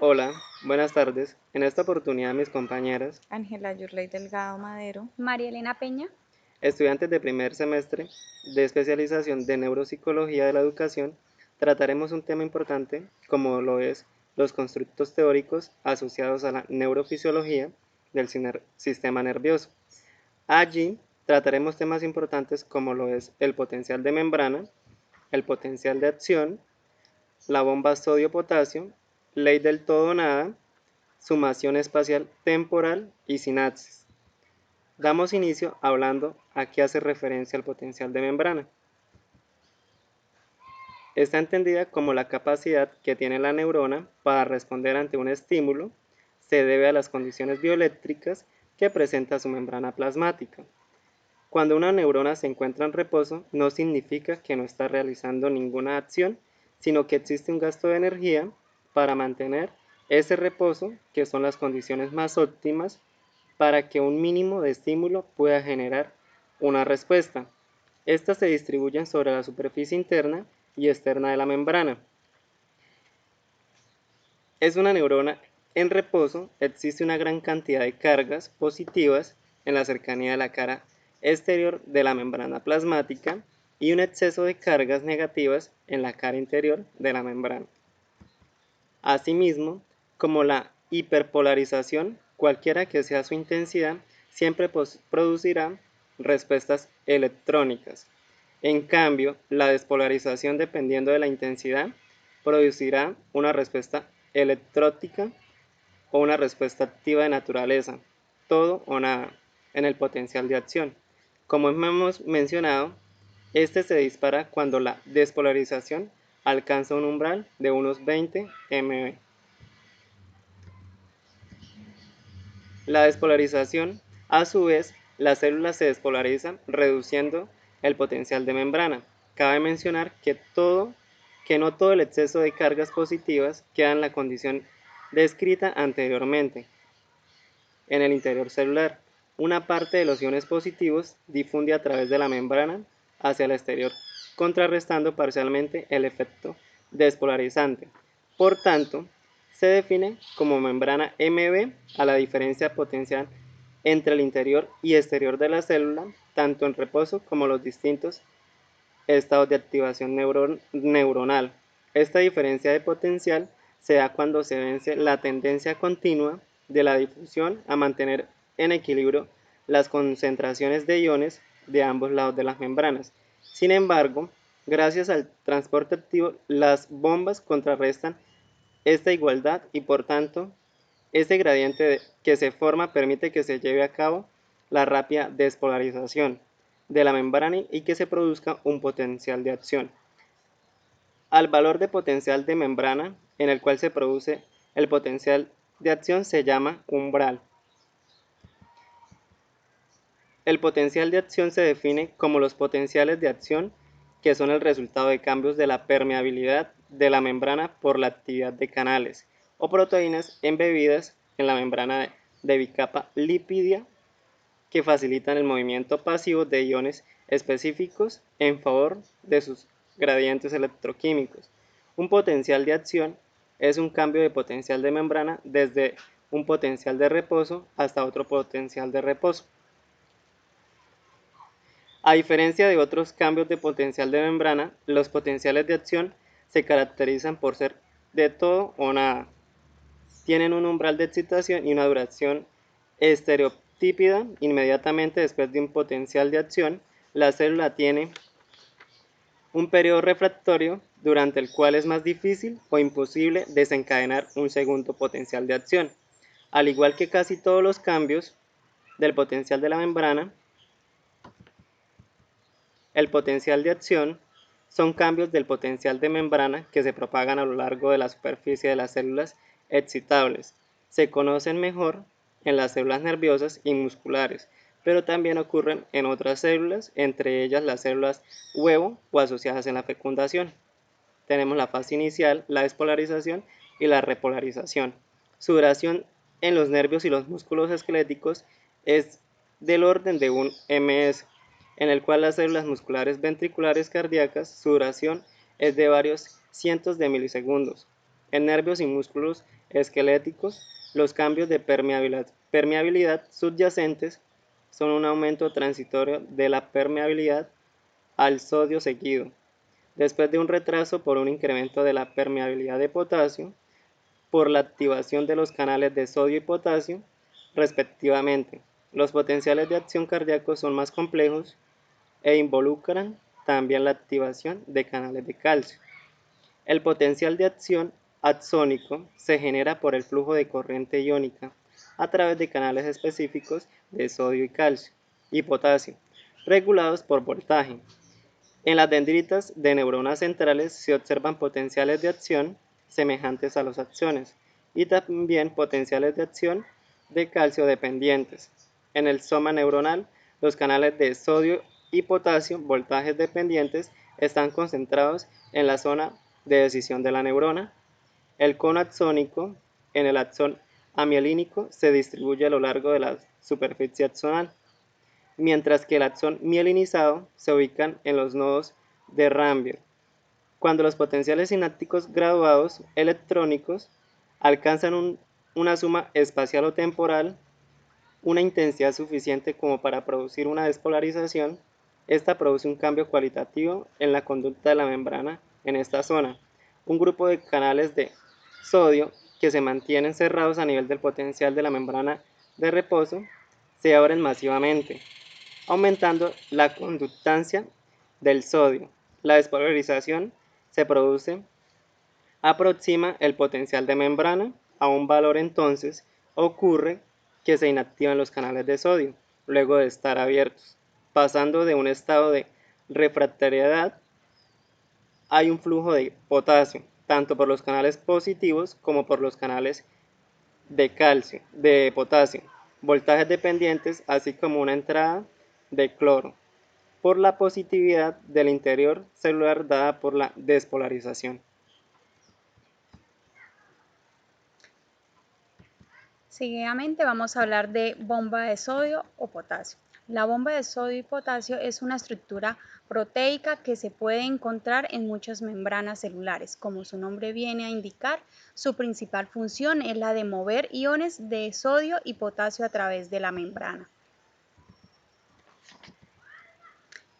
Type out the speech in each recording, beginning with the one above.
Hola, buenas tardes. En esta oportunidad mis compañeras, Ángela Yurley Delgado Madero. María Elena Peña. estudiantes de primer semestre de especialización de neuropsicología de la educación, trataremos un tema importante como lo es los constructos teóricos asociados a la neurofisiología del sistema nervioso. Allí trataremos temas importantes como lo es el potencial de membrana, el potencial de acción, la bomba sodio-potasio, ley del todo o nada, sumación espacial temporal y sinapsis. Damos inicio hablando a qué hace referencia el potencial de membrana. Está entendida como la capacidad que tiene la neurona para responder ante un estímulo, se debe a las condiciones bioeléctricas que presenta su membrana plasmática. Cuando una neurona se encuentra en reposo, no significa que no está realizando ninguna acción, sino que existe un gasto de energía para mantener ese reposo, que son las condiciones más óptimas para que un mínimo de estímulo pueda generar una respuesta. Estas se distribuyen sobre la superficie interna y externa de la membrana. Es una neurona en reposo, existe una gran cantidad de cargas positivas en la cercanía de la cara exterior de la membrana plasmática y un exceso de cargas negativas en la cara interior de la membrana. Asimismo, como la hiperpolarización, cualquiera que sea su intensidad, siempre producirá respuestas electrónicas. En cambio, la despolarización, dependiendo de la intensidad, producirá una respuesta electrótica o una respuesta activa de naturaleza, todo o nada, en el potencial de acción. Como hemos mencionado, este se dispara cuando la despolarización alcanza un umbral de unos 20 MV. La despolarización, a su vez, las células se despolarizan reduciendo el potencial de membrana. Cabe mencionar que no todo el exceso de cargas positivas queda en la condición descrita anteriormente. En el interior celular, una parte de los iones positivos difunde a través de la membrana hacia el exterior, contrarrestando parcialmente el efecto despolarizante. Por tanto, se define como membrana MB a la diferencia potencial entre el interior y exterior de la célula, tanto en reposo como los distintos estados de activación neuronal. Esta diferencia de potencial se da cuando se vence la tendencia continua de la difusión a mantener en equilibrio las concentraciones de iones de ambos lados de las membranas. Sin embargo, gracias al transporte activo, las bombas contrarrestan esta igualdad y por tanto, este gradiente que se forma permite que se lleve a cabo la rápida despolarización de la membrana y que se produzca un potencial de acción. Al valor de potencial de membrana en el cual se produce el potencial de acción se llama umbral. El potencial de acción se define como los potenciales de acción que son el resultado de cambios de la permeabilidad de la membrana por la actividad de canales o proteínas embebidas en la membrana de bicapa lípida que facilitan el movimiento pasivo de iones específicos en favor de sus gradientes electroquímicos. Un potencial de acción es un cambio de potencial de membrana desde un potencial de reposo hasta otro potencial de reposo. A diferencia de otros cambios de potencial de membrana, los potenciales de acción se caracterizan por ser de todo o nada. Tienen un umbral de excitación y una duración estereotípida. Inmediatamente después de un potencial de acción, la célula tiene un periodo refractorio durante el cual es más difícil o imposible desencadenar un segundo potencial de acción. Al igual que casi todos los cambios del potencial de la membrana, el potencial de acción son cambios del potencial de membrana que se propagan a lo largo de la superficie de las células excitables. Se conocen mejor en las células nerviosas y musculares, pero también ocurren en otras células, entre ellas las células huevo o asociadas en la fecundación. Tenemos la fase inicial, la despolarización y la repolarización. Su duración en los nervios y los músculos esqueléticos es del orden de un ms, en el cual las células musculares ventriculares cardíacas, su duración es de varios cientos de milisegundos. En nervios y músculos esqueléticos, los cambios de permeabilidad subyacentes son un aumento transitorio de la permeabilidad al sodio seguido, después de un retraso por un incremento de la permeabilidad de potasio, por la activación de los canales de sodio y potasio, respectivamente. Los potenciales de acción cardíacos son más complejos e involucran también la activación de canales de calcio. El potencial de acción axónico se genera por el flujo de corriente iónica a través de canales específicos de sodio y calcio y potasio, regulados por voltaje. En las dendritas de neuronas centrales se observan potenciales de acción semejantes a los axones y también potenciales de acción de calcio dependientes. En el soma neuronal, los canales de sodio y potasio, voltajes dependientes, están concentrados en la zona de decisión de la neurona. El cono axónico en el axón amielínico se distribuye a lo largo de la superficie axonal, mientras que el axón mielinizado se ubica en los nodos de Ranvier. Cuando los potenciales sinápticos graduados electrónicos alcanzan una suma espacial o temporal, una intensidad suficiente como para producir una despolarización, esta produce un cambio cualitativo en la conducta de la membrana en esta zona. Un grupo de canales de sodio que se mantienen cerrados a nivel del potencial de la membrana de reposo se abren masivamente, aumentando la conductancia del sodio. La despolarización se produce aproxima el potencial de membrana a un valor, entonces ocurre que se inactivan los canales de sodio luego de estar abiertos, pasando de un estado de refractariedad. Hay un flujo de potasio tanto por los canales positivos como por los canales de potasio, voltajes dependientes, así como una entrada de cloro por la positividad del interior celular dada por la despolarización. Seguidamente vamos a hablar de bomba de sodio o potasio. La bomba de sodio y potasio es una estructura proteica que se puede encontrar en muchas membranas celulares. Como su nombre viene a indicar, su principal función es la de mover iones de sodio y potasio a través de la membrana.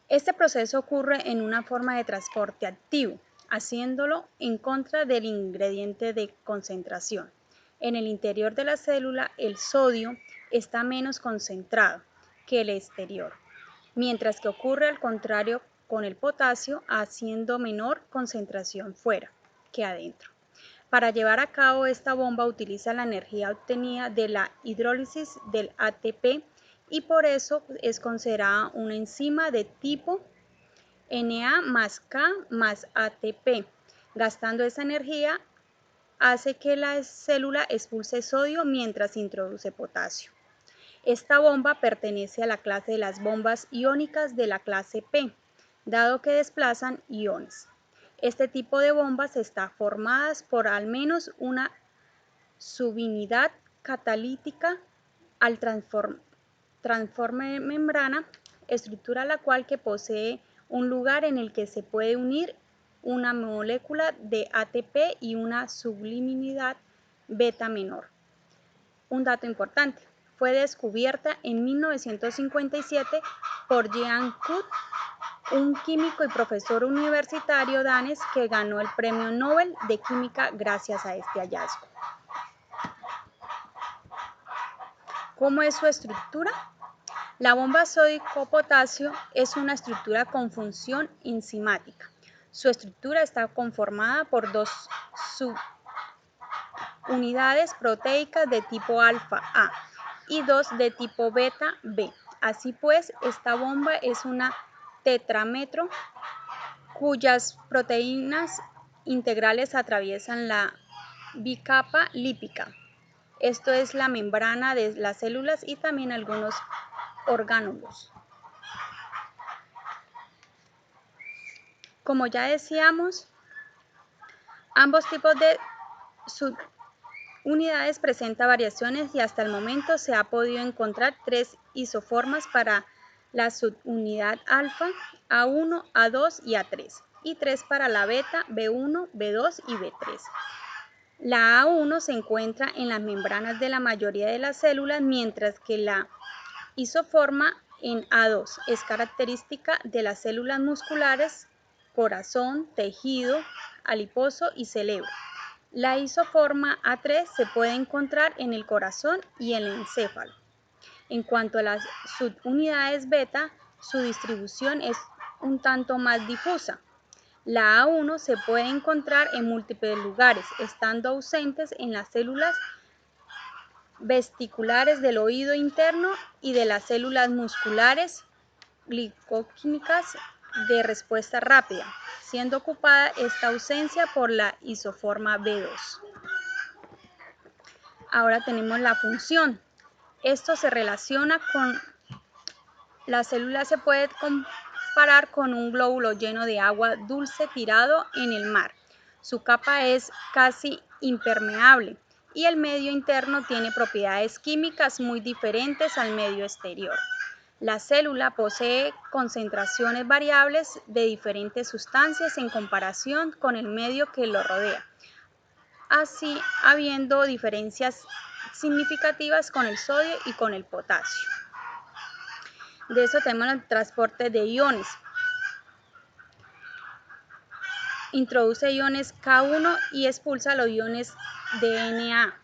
Este proceso ocurre en una forma de transporte activo, haciéndolo en contra del ingrediente de concentración. En el interior de la célula, el sodio está menos concentrado que el exterior, mientras que ocurre al contrario con el potasio, haciendo menor concentración fuera que adentro. Para llevar a cabo esta bomba utiliza la energía obtenida de la hidrólisis del ATP y por eso es considerada una enzima de tipo Na más K más ATP. Gastando esa energía hace que la célula expulse sodio mientras introduce potasio. Esta bomba pertenece a la clase de las bombas iónicas de la clase P, dado que desplazan iones. Este tipo de bombas está formadas por al menos una subunidad catalítica al transforme membrana, estructura la cual que posee un lugar en el que se puede unir una molécula de ATP y una subunidad beta menor. Un dato importante, fue descubierta en 1957 por Jean Kuhn, un químico y profesor universitario danés que ganó el Premio Nobel de Química gracias a este hallazgo. ¿Cómo es su estructura? La bomba sódico-potasio es una estructura con función enzimática. Su estructura está conformada por dos subunidades proteicas de tipo alfa A y dos de tipo beta B. Así pues, esta bomba es una tetrámetro cuyas proteínas integrales atraviesan la bicapa lípica. Esto es la membrana de las células y también algunos orgánulos. Como ya decíamos, ambos tipos de subunidades presentan variaciones y hasta el momento se ha podido encontrar 3 isoformas para la subunidad alfa, A1, A2 y A3, y 3 para la beta, B1, B2 y B3. La A1 se encuentra en las membranas de la mayoría de las células, mientras que la isoforma en A2 es característica de las células musculares, corazón, tejido adiposo y cerebro. La isoforma A3 se puede encontrar en el corazón y el encéfalo. En cuanto a las subunidades beta, su distribución es un tanto más difusa. La A1 se puede encontrar en múltiples lugares, estando ausentes en las células vesiculares del oído interno y de las células musculares glicogénicas de respuesta rápida, siendo ocupada esta ausencia por la isoforma B2. Ahora tenemos la función. Esto se relaciona con la célula, se puede comparar con un glóbulo lleno de agua dulce tirado en el mar. Su capa es casi impermeable y el medio interno tiene propiedades químicas muy diferentes al medio exterior. La célula posee concentraciones variables de diferentes sustancias en comparación con el medio que lo rodea, así habiendo diferencias significativas con el sodio y con el potasio. De eso tenemos el transporte de iones. Introduce iones K1 y expulsa los iones DNA.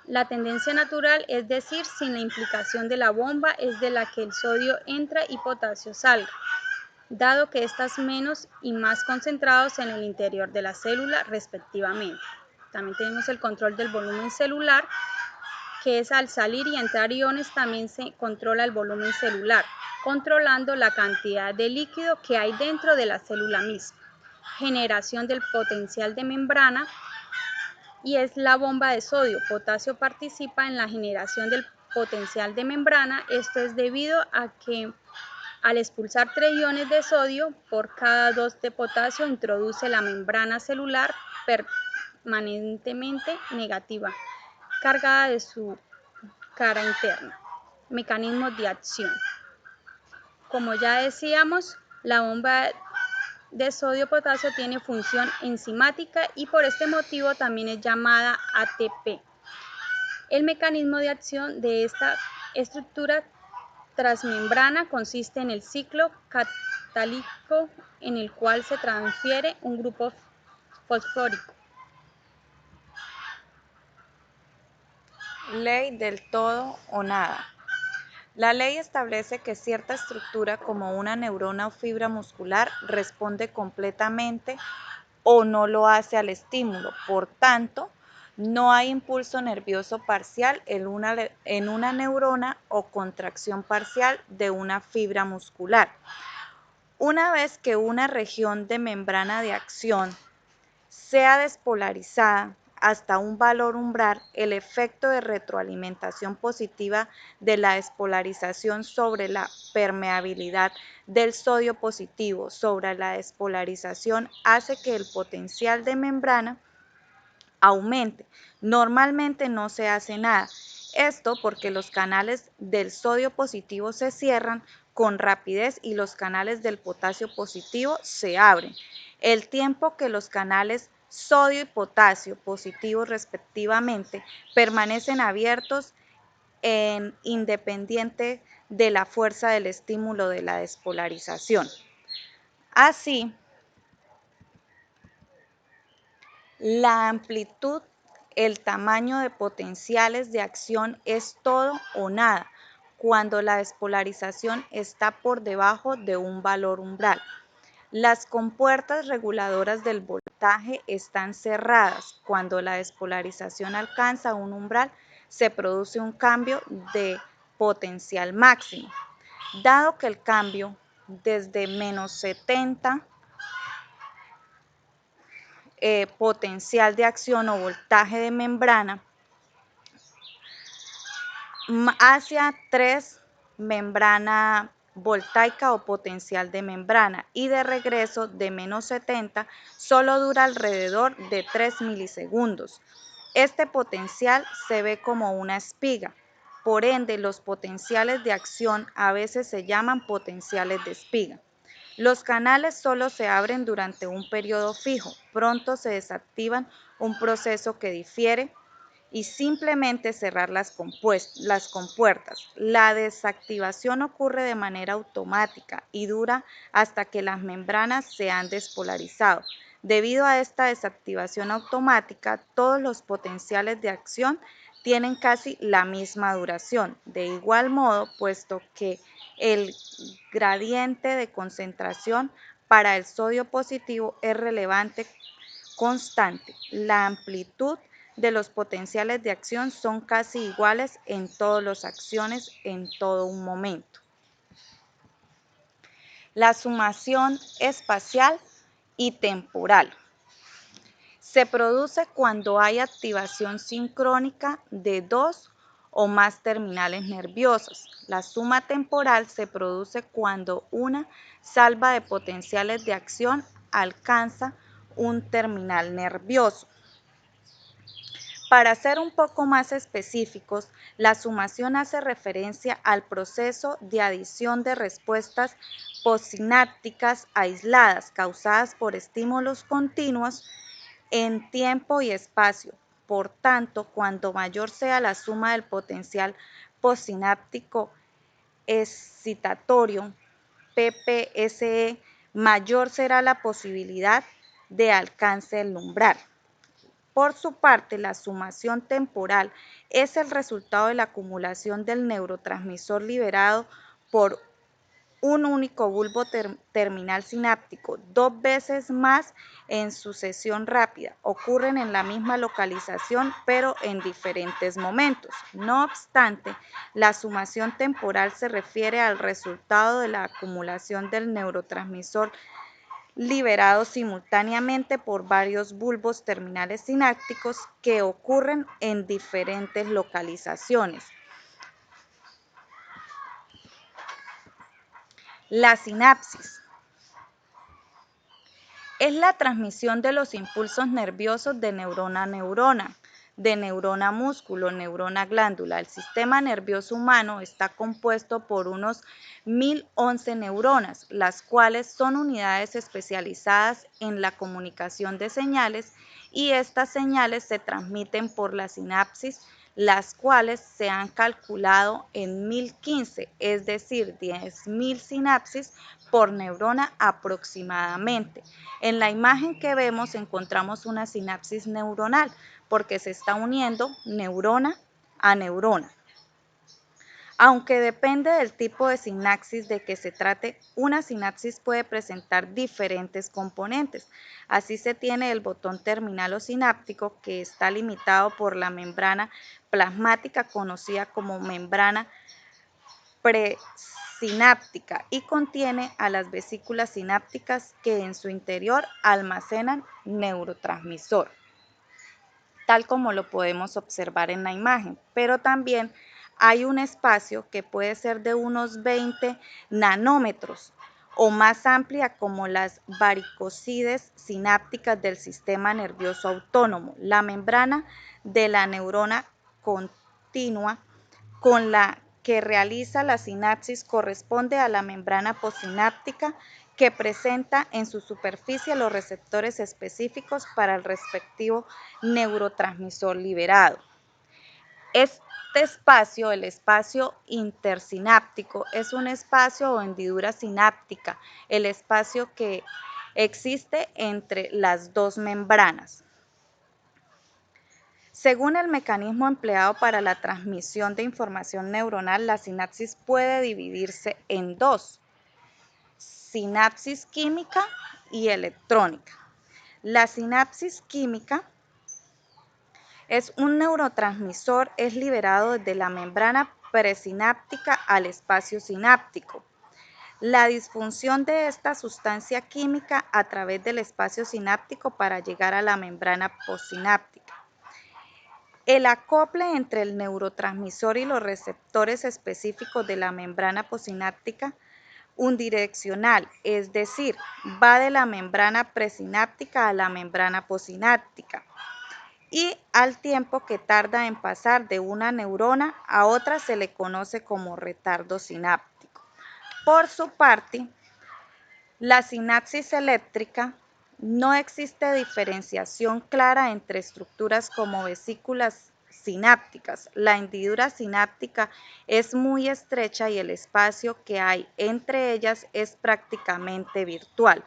La tendencia natural, es decir, sin la implicación de la bomba, es de la que el sodio entra y potasio salga, dado que están menos y más concentrados en el interior de la célula respectivamente. También tenemos el control del volumen celular, que es al salir y entrar iones también se controla el volumen celular, controlando la cantidad de líquido que hay dentro de la célula misma. Generación del potencial de membrana, y es la bomba de sodio. Potasio participa en la generación del potencial de membrana. Esto es debido a que al expulsar 3 iones de sodio por cada 2 de potasio introduce la membrana celular permanentemente negativa, cargada de su cara interna. Mecanismos de acción. Como ya decíamos, la bomba de sodio-potasio tiene función enzimática y por este motivo también es llamada ATP. El mecanismo de acción de esta estructura transmembrana consiste en el ciclo catalítico, en el cual se transfiere un grupo fosfórico. Ley del todo o nada. La ley establece que cierta estructura como una neurona o fibra muscular responde completamente o no lo hace al estímulo. Por tanto, no hay impulso nervioso parcial en una neurona o contracción parcial de una fibra muscular. Una vez que una región de membrana de acción sea despolarizada hasta un valor umbral, el efecto de retroalimentación positiva de la despolarización sobre la permeabilidad del sodio positivo sobre la despolarización hace que el potencial de membrana aumente. Normalmente no se hace nada. Esto porque los canales del sodio positivo se cierran con rapidez y los canales del potasio positivo se abren. El tiempo que los canales sodio y potasio positivos respectivamente permanecen abiertos independiente de la fuerza del estímulo de la despolarización. Así, la amplitud, el tamaño de potenciales de acción es todo o nada cuando la despolarización está por debajo de un valor umbral. Las compuertas reguladoras del voltaje están cerradas. Cuando la despolarización alcanza un umbral, se produce un cambio de potencial máximo. Dado que el cambio desde menos 70 potencial de acción o voltaje de membrana hacia 3 membrana voltaica o potencial de membrana y de regreso de menos 70 solo dura alrededor de 3 milisegundos. Este potencial se ve como una espiga. Por ende, los potenciales de acción a veces se llaman potenciales de espiga. Los canales solo se abren durante un periodo fijo, pronto se desactivan, un proceso que difiere y simplemente cerrar las compuertas. La desactivación ocurre de manera automática y dura hasta que las membranas se han despolarizado. Debido a esta desactivación automática, todos los potenciales de acción tienen casi la misma duración. De igual modo, puesto que el gradiente de concentración para el sodio positivo es relevante constante, la amplitud de los potenciales de acción son casi iguales en todas las acciones en todo un momento. La sumación espacial y temporal se produce cuando hay activación sincrónica de dos o más terminales nerviosas. La suma temporal se produce cuando una salva de potenciales de acción alcanza un terminal nervioso. Para ser un poco más específicos, la sumación hace referencia al proceso de adición de respuestas postsinápticas aisladas causadas por estímulos continuos en tiempo y espacio. Por tanto, cuanto mayor sea la suma del potencial postsináptico excitatorio, PPSE, mayor será la posibilidad de alcance del umbral. Por su parte, la sumación temporal es el resultado de la acumulación del neurotransmisor liberado por un único bulbo terminal sináptico, dos veces más en sucesión rápida. Ocurren en la misma localización, pero en diferentes momentos. No obstante, la sumación temporal se refiere al resultado de la acumulación del neurotransmisor liberado simultáneamente por varios bulbos terminales sinápticos que ocurren en diferentes localizaciones. La sinapsis es la transmisión de los impulsos nerviosos de neurona a neurona, de neurona a músculo, neurona a glándula. El sistema nervioso humano está compuesto por unos 1011 neuronas, las cuales son unidades especializadas en la comunicación de señales y estas señales se transmiten por la sinapsis, las cuales se han calculado en 1015, es decir, 10.000 sinapsis por neurona aproximadamente. En la imagen que vemos encontramos una sinapsis neuronal porque se está uniendo neurona a neurona. Aunque depende del tipo de sinapsis de que se trate, una sinapsis puede presentar diferentes componentes. Así se tiene el botón terminal o sináptico que está limitado por la membrana plasmática conocida como membrana presináptica y contiene a las vesículas sinápticas que en su interior almacenan neurotransmisor, tal como lo podemos observar en la imagen, pero también hay un espacio que puede ser de unos 20 nanómetros o más amplia como las varicosides sinápticas del sistema nervioso autónomo. La membrana de la neurona continua con la que realiza la sinapsis corresponde a la membrana postsináptica que presenta en su superficie los receptores específicos para el respectivo neurotransmisor liberado. Este espacio, el espacio intersináptico, es un espacio o hendidura sináptica, el espacio que existe entre las dos membranas. Según el mecanismo empleado para la transmisión de información neuronal, la sinapsis puede dividirse en dos: sinapsis química y electrónica. La sinapsis química es un neurotransmisor, es liberado desde la membrana presináptica al espacio sináptico. La disfunción de esta sustancia química a través del espacio sináptico para llegar a la membrana postsináptica. El acople entre el neurotransmisor y los receptores específicos de la membrana postsináptica unidireccional, es decir, va de la membrana presináptica a la membrana postsináptica y al tiempo que tarda en pasar de una neurona a otra se le conoce como retardo sináptico. Por su parte, La sinapsis eléctrica no existe diferenciación clara entre estructuras como vesículas sinápticas. La hendidura sináptica es muy estrecha y el espacio que hay entre ellas es prácticamente virtual.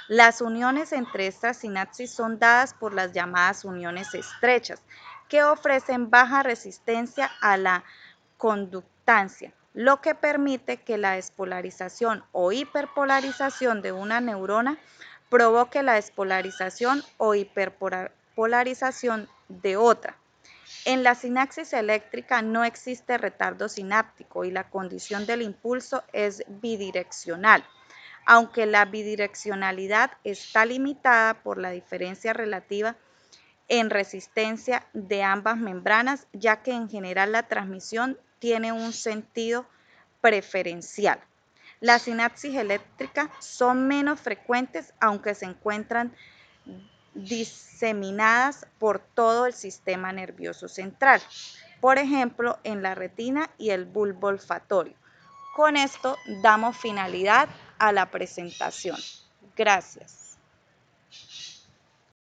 Las uniones entre estas sinapsis son dadas por las llamadas uniones estrechas, que ofrecen baja resistencia a la conductancia, lo que permite que la despolarización o hiperpolarización de una neurona provoque la despolarización o hiperpolarización de otra. En la sinapsis eléctrica no existe retardo sináptico y la condición del impulso es bidireccional, aunque la bidireccionalidad está limitada por la diferencia relativa en resistencia de ambas membranas, ya que en general la transmisión tiene un sentido preferencial. Las sinapsis eléctricas son menos frecuentes, aunque se encuentran diseminadas por todo el sistema nervioso central, por ejemplo, en la retina y el bulbo olfatorio. Con esto damos finalidad a la presentación. Gracias.